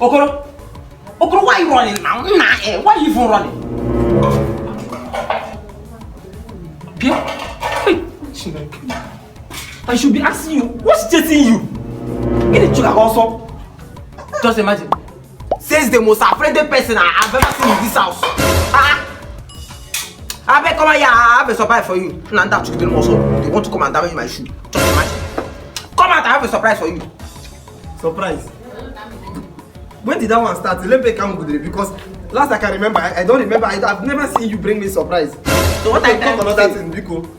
Okoro, why are you running now? Why are you even running? Pierre, I should be asking you, what's chasing you? Get a sugar also. Just imagine. Says the most afraid person I've ever seen in this house. I bet come here, I have a surprise for you. Nanda chicken also. They want to come and damage my shoe. Just imagine. Come out, I have a surprise for you. Surprise? When did that one start? Let me come good because last I can remember, I don't remember. I've never seen you bring me surprise. So what I tried to say?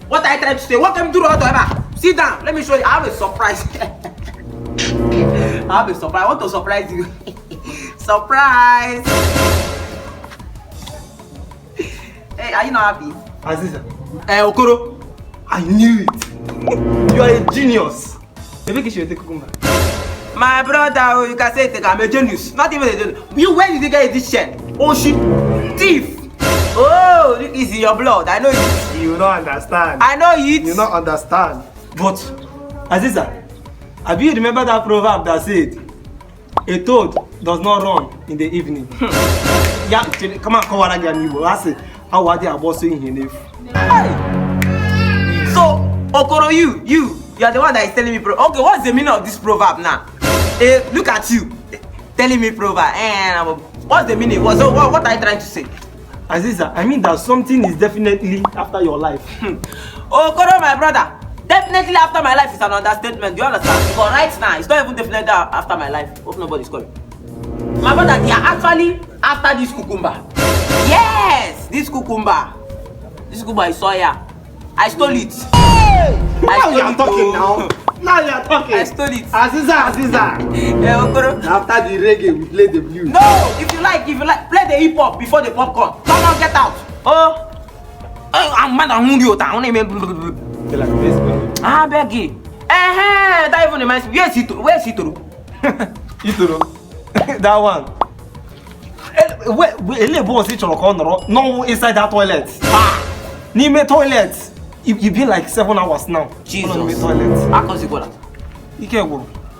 What I tried to say? What can you do whatever? Sit down. Let me show you. I have a surprise. I have a surprise. I want to surprise you. Surprise! Hey, are you not happy? Aziza. Okoro. I knew it. You are a genius. Maybe you should take cucumber. My brother, you can say I'm a genius. Not even a genius. You, where did you get this shirt? Oh shit. Thief. Oh, it's in your blood. I know it. You don't understand. I know it. You don't understand. But, Aziza, have you remember that proverb that said, a toad does not run in the evening? Yeah, come on, come on again. I say, how are they about saying here? So, Okoro, you are the one that is telling me proverb. Okay, what's the meaning of this proverb now? Look at you, telling me proverb. What's the meaning? What are you trying to say? Aziza, I mean that something is definitely after your life. Okoro, my brother, definitely after my life is an understatement. You understand? But right now, it's not even definitely after my life. Hope nobody's calling. My brother, they are actually after this cucumber. Yes, this cucumber. This cucumber is soya. I stole it. Hey! Now you are talking now. Now you are talking. I stole it. Aziza. Okoro. After the reggae, we play the blues. No, if you like, play the hip hop before the popcorn. Come on, get out. I'm mad at you. Like this, I beg you. That even reminds me. Where's Itoro? Itoro. That one. No, inside that toilet. Nime toilet. You be like 7 hours now. Jesus. Toilet. How can you go that?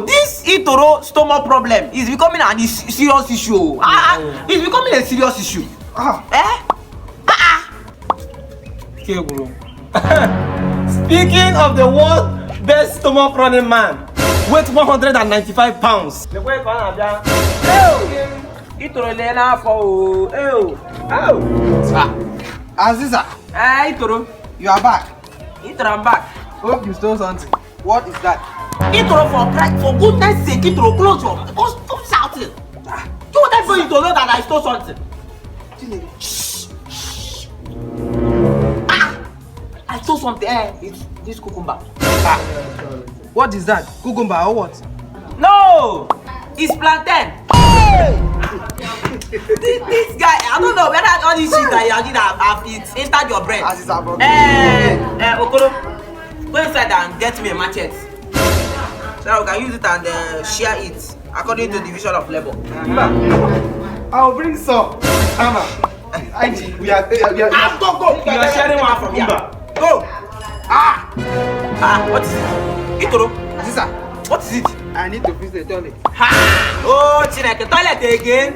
This Itoro stomach problem is becoming a serious issue. It's becoming a serious issue. Speaking of the world's best stomach running man, weight 195 pounds. Aziza. Itoro. You are back. Itoro, I'm back. Hope you stole something. What is that? Itoro, for goodness sake, Itoro, close your mouth. Stop shouting. You want that for you to know that I stole something? Shh. I stole something. It's this cucumber. What is that? Cucumber or what? No! It's plantain. This guy, I don't know whether all this shit that you did have it entered your brain. Okoro, go inside and get me a machete. So we can use it and share it according to division of labor. I'll bring some. Hammer. We are go. You are sharing one from here. Go. What is it? Itoro. Aziza. What is it? I need to visit the toilet. Oh, Chineke, toilet again.